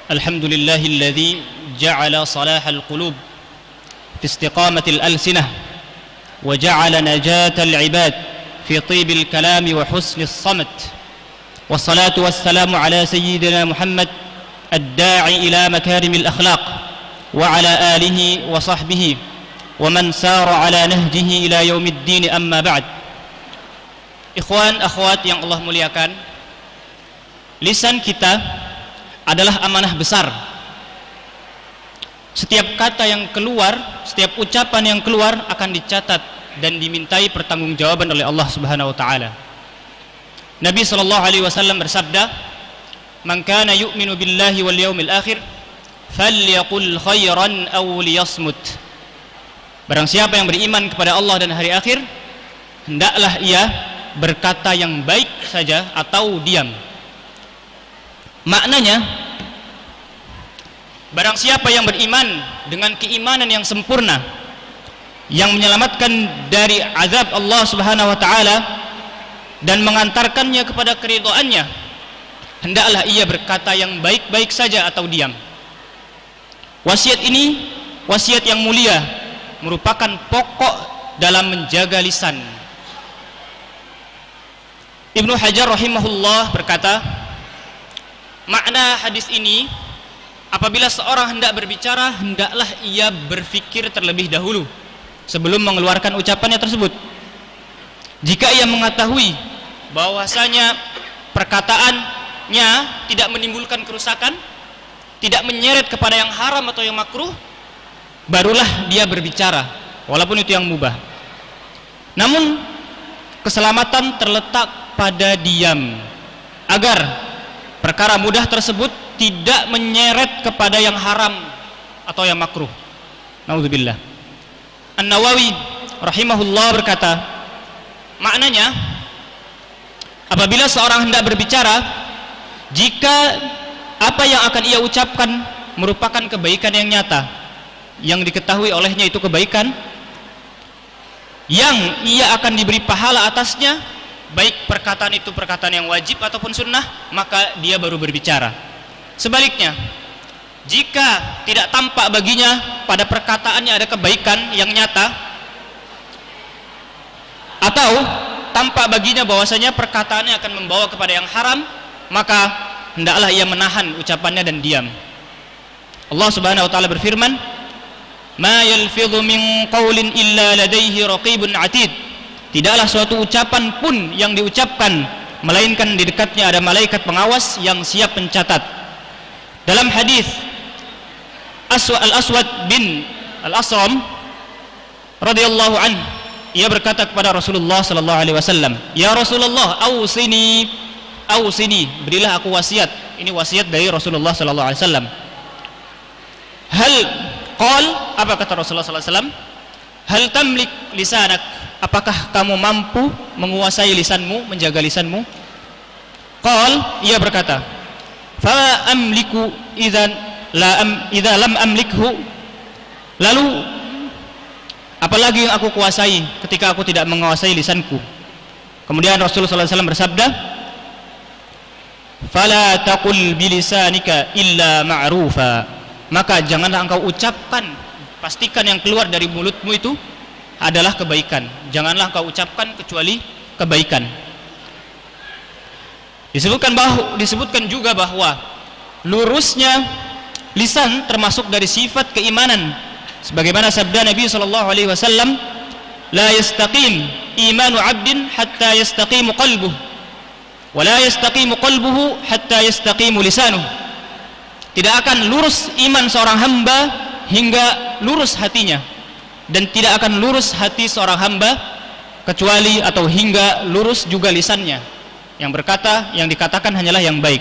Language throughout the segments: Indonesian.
الحمد لله الذي جعل صلاح القلوب في استقامة الألسنة وجعل نجاة العباد في طيب الكلام وحسن الصمت، والصلاة والسلام على سيدنا محمد الداعي إلى مكارم الأخلاق وعلى آله وصحبه ومن سار على نهجه إلى يوم الدين. أما بعد. Ikhwan akhwat yang Allah muliakan, lisan kita adalah amanah besar. Setiap kata yang keluar, setiap ucapan yang keluar akan dicatat dan dimintai pertanggungjawaban oleh Allah Subhanahu wa taala. Nabi sallallahu alaihi wasallam bersabda, "Man kana yu'minu billahi wal yawmil akhir falyaqul khairan aw liyasmut." Barang siapa yang beriman kepada Allah dan hari akhir, hendaklah ia berkata yang baik saja atau diam. Maknanya, barang siapa yang beriman dengan keimanan yang sempurna, yang menyelamatkan dari azab Allah Subhanahu wa taala dan mengantarkannya kepada keridhaannya, hendaklah ia berkata yang baik-baik saja atau diam. Wasiat ini wasiat yang mulia, merupakan pokok dalam menjaga lisan. Ibnu Hajar rahimahullah berkata, makna hadis ini, apabila seorang hendak berbicara, hendaklah ia berfikir terlebih dahulu sebelum mengeluarkan ucapannya tersebut. Jika ia mengetahui bahwasanya perkataannya tidak menimbulkan kerusakan, tidak menyeret kepada yang haram atau yang makruh, barulah dia berbicara, walaupun itu yang mubah. Namun keselamatan terletak pada diam, agar perkara mudah tersebut tidak menyeret kepada yang haram atau yang makruh. Nauzubillah. An-Nawawi rahimahullah berkata, maknanya, apabila seorang hendak berbicara, jika apa yang akan ia ucapkan merupakan kebaikan yang nyata, yang diketahui olehnya itu kebaikan, yang ia akan diberi pahala atasnya, baik perkataan itu perkataan yang wajib ataupun sunnah, maka dia baru berbicara. Sebaliknya, jika tidak tampak baginya pada perkataannya ada kebaikan yang nyata, atau tampak baginya bahwasanya perkataannya akan membawa kepada yang haram, maka hendaklah ia menahan ucapannya dan diam. Allah Subhanahu wa taala berfirman, "Ma yalfidhu min qaulin illa ladaihi raqibun 'atid." Tidaklah suatu ucapan pun yang diucapkan melainkan di dekatnya ada malaikat pengawas yang siap mencatat. Dalam hadis Al-Aswad bin Al-Asram radhiyallahu anhu, ia berkata kepada Rasulullah sallallahu alaihi wasallam, "Ya Rasulullah, ausini, berilah aku wasiat." Ini wasiat dari Rasulullah sallallahu alaihi wasallam. Apa kata Rasulullah sallallahu alaihi wasallam? "Hal tamlik lisanak?" Apakah kamu mampu menguasai lisanmu, menjaga lisanmu? Ia berkata, "Fa amliku idza lam amlikhu." Lalu apalagi yang aku kuasai ketika aku tidak menguasai lisanku? Kemudian Rasulullah SAW bersabda, "Fala taqul bilisanika illa ma'rufa." Maka janganlah engkau ucapkan, pastikan yang keluar dari mulutmu itu adalah kebaikan. Janganlah kau ucapkan kecuali kebaikan. Disebutkan juga bahwa lurusnya lisan termasuk dari sifat keimanan. Sebagaimana sabda Nabi sallallahu alaihi wasallam, "La yastaqim imanu 'abdin hatta yastaqimu qalbuhu, wa la yastaqimu qalbuhu hatta yastaqimu lisanuhu." Tidak akan lurus iman seorang hamba hingga lurus hatinya, dan tidak akan lurus hati seorang hamba kecuali atau hingga lurus juga lisannya, yang dikatakan hanyalah yang baik.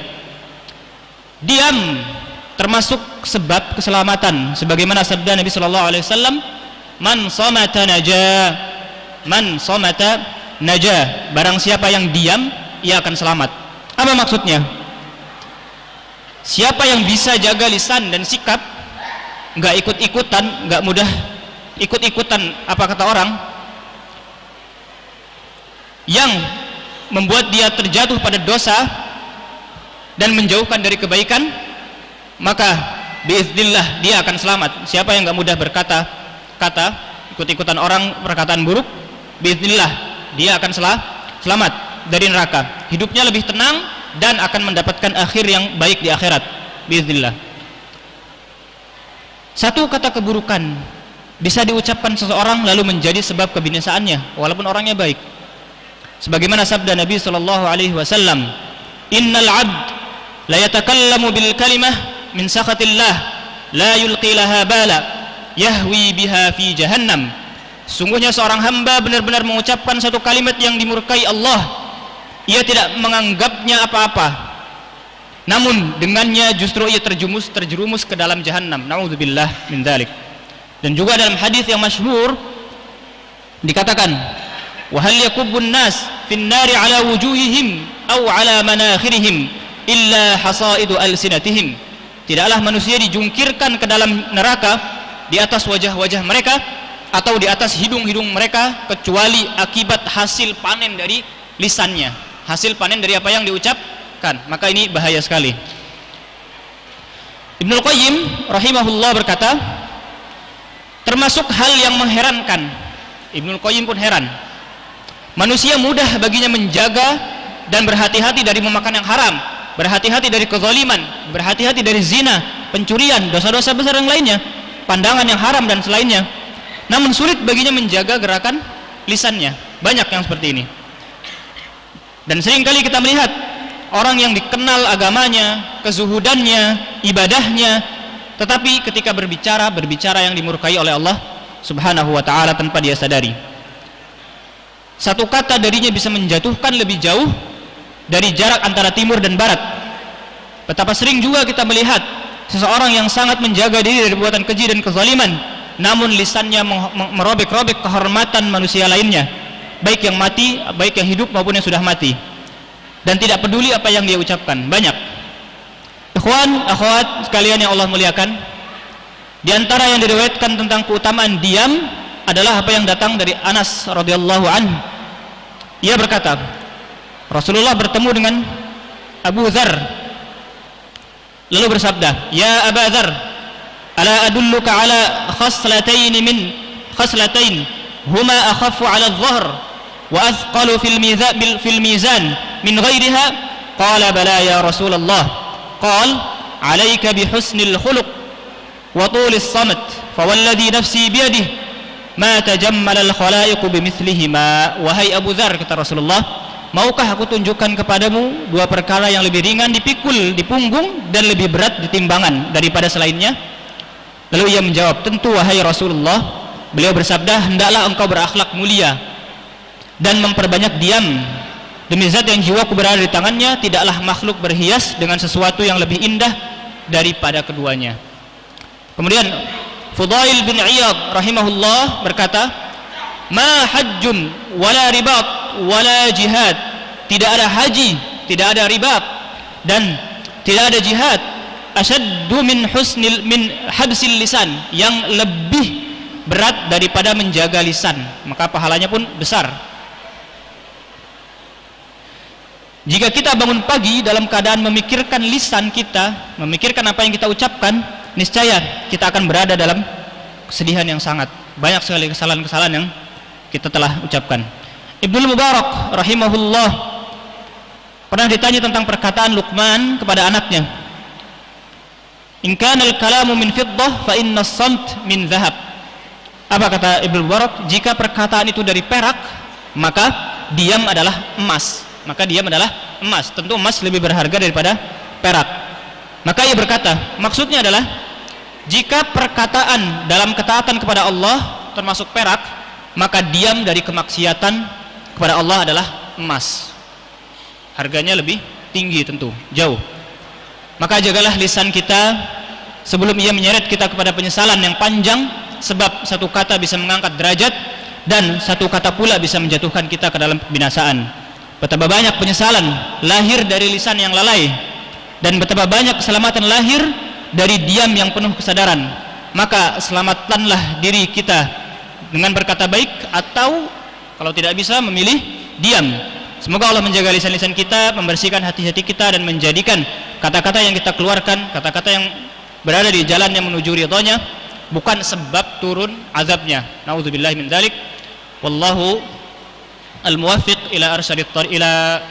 Diam termasuk sebab keselamatan, sebagaimana sabda Nabi sallallahu alaihi wasallam, "Man samata naja." Barang siapa yang diam, ia akan selamat. Apa maksudnya? Siapa yang bisa jaga lisan dan sikap, enggak ikut-ikutan, enggak mudah ikut-ikutan apa kata orang yang membuat dia terjatuh pada dosa dan menjauhkan dari kebaikan, maka biiznillah dia akan selamat. Siapa yang enggak mudah berkata ikut-ikutan orang perkataan buruk, biiznillah dia akan selamat dari neraka. Hidupnya lebih tenang dan akan mendapatkan akhir yang baik di akhirat biiznillah. Satu kata keburukan bisa diucapkan seseorang lalu menjadi sebab kebinasaannya walaupun orangnya baik. Sebagaimana sabda Nabi sallallahu alaihi wasallam, "Innal 'abd la yatakallamu bil kalimah min sakhatillah la yulqi laha bala yahwi biha fi jahannam." Sungguhnya seorang hamba benar-benar mengucapkan satu kalimat yang dimurkai Allah. Ia tidak menganggapnya apa-apa, namun dengannya justru ia terjerumus ke dalam jahannam. Nauzubillah min dzalik. Dan juga dalam hadis yang masyhur dikatakan, "Wa hal yakubbun nas fin nari ala wujuhihim aw ala manakhirihim illa hasaidu alsinatihim." Tidaklah manusia dijungkirkan ke dalam neraka di atas wajah-wajah mereka atau di atas hidung-hidung mereka kecuali akibat hasil panen dari lisannya, hasil panen dari apa yang diucapkan. Maka ini bahaya sekali. Ibnul Qayyim rahimahullah berkata, termasuk hal yang mengherankan, Ibnul Qayyim pun heran, manusia mudah baginya menjaga dan berhati-hati dari memakan yang haram, berhati-hati dari kezaliman, berhati-hati dari zina, pencurian, dosa-dosa besar yang lainnya, pandangan yang haram dan selainnya. Namun sulit baginya menjaga gerakan lisannya. Banyak yang seperti ini. Dan seringkali kita melihat orang yang dikenal agamanya, kezuhudannya, ibadahnya, tetapi ketika berbicara yang dimurkai oleh Allah Subhanahu wa ta'ala tanpa dia sadari. Satu kata darinya bisa menjatuhkan lebih jauh dari jarak antara timur dan barat. Betapa sering juga kita melihat seseorang yang sangat menjaga diri dari perbuatan keji dan kezaliman, namun lisannya merobek-robek kehormatan manusia lainnya, baik yang mati, baik yang hidup maupun yang sudah mati, dan tidak peduli apa yang dia ucapkan. Banyak ikhwan, akhwat sekalian yang Allah muliakan, di antara yang diriwayatkan tentang keutamaan diam adalah apa yang datang dari Anas radhiyallahu anhu. Ia berkata, Rasulullah bertemu dengan Abu Dzar lalu bersabda, "Ya Abu Dzar, ala adulluka ala khaslatain huma akhafu ala adh-dhahr wa athqalu fil mizan min ghairiha?" Qala bala ya Rasulullah. Qal alayka bihusnil khuluq wa tulis samat fa walladhi nafsi biyadihi ma tajammala al-khalaiq bimithlihima. Wahai Abu Dzar, kata Rasulullah, maukah aku tunjukkan kepadamu dua perkara yang lebih ringan dipikul di punggung dan lebih berat di timbangan daripada selainnya? Lalu ia menjawab, tentu wahai Rasulullah. Beliau bersabda, hendaklah engkau berakhlak mulia dan memperbanyak diam. Demi zat yang jiwaku berada di tangannya, tidaklah makhluk berhias dengan sesuatu yang lebih indah daripada keduanya. Kemudian Fudail bin Iyad rahimahullah berkata, ma hajjun wala ribat wala jihad, tidak ada haji, tidak ada ribat dan tidak ada jihad, asyaddu min habsil lisan, yang lebih berat daripada menjaga lisan, maka pahalanya pun besar. Jika kita bangun pagi dalam keadaan memikirkan lisan kita, memikirkan apa yang kita ucapkan, niscaya kita akan berada dalam kesedihan yang sangat banyak sekali, kesalahan-kesalahan yang kita telah ucapkan. Ibnu Mubarak rahimahullah pernah ditanya tentang perkataan Luqman kepada anaknya, in kana al-kalamu min fiddah fa inna as-samt min dhahab. Apa kata Ibnu Mubarak? Jika perkataan itu dari perak, maka diam adalah emas. Maka diam adalah emas. Tentu emas lebih berharga daripada perak. Maka ia berkata, maksudnya adalah jika perkataan dalam ketaatan kepada Allah termasuk perak, maka diam dari kemaksiatan kepada Allah adalah emas. Harganya lebih tinggi tentu, jauh. Maka jagalah lisan kita sebelum ia menyeret kita kepada penyesalan yang panjang, sebab satu kata bisa mengangkat derajat dan satu kata pula bisa menjatuhkan kita ke dalam kebinasaan. Betapa banyak penyesalan lahir dari lisan yang lalai, dan betapa banyak keselamatan lahir dari diam yang penuh kesadaran. Maka selamatkanlah diri kita dengan berkata baik, atau kalau tidak bisa memilih diam. Semoga Allah menjaga lisan-lisan kita, membersihkan hati-hati kita, dan menjadikan kata-kata yang kita keluarkan, kata-kata yang berada di jalan yang menuju ridhonya, bukan sebab turun azabnya. Nauzubillahi min dzalik. Wallahu al-muwaffiq ila arsyadit thariq, ila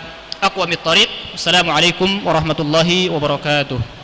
aqwamit thariq. Assalamualaikum warahmatullahi wabarakatuh.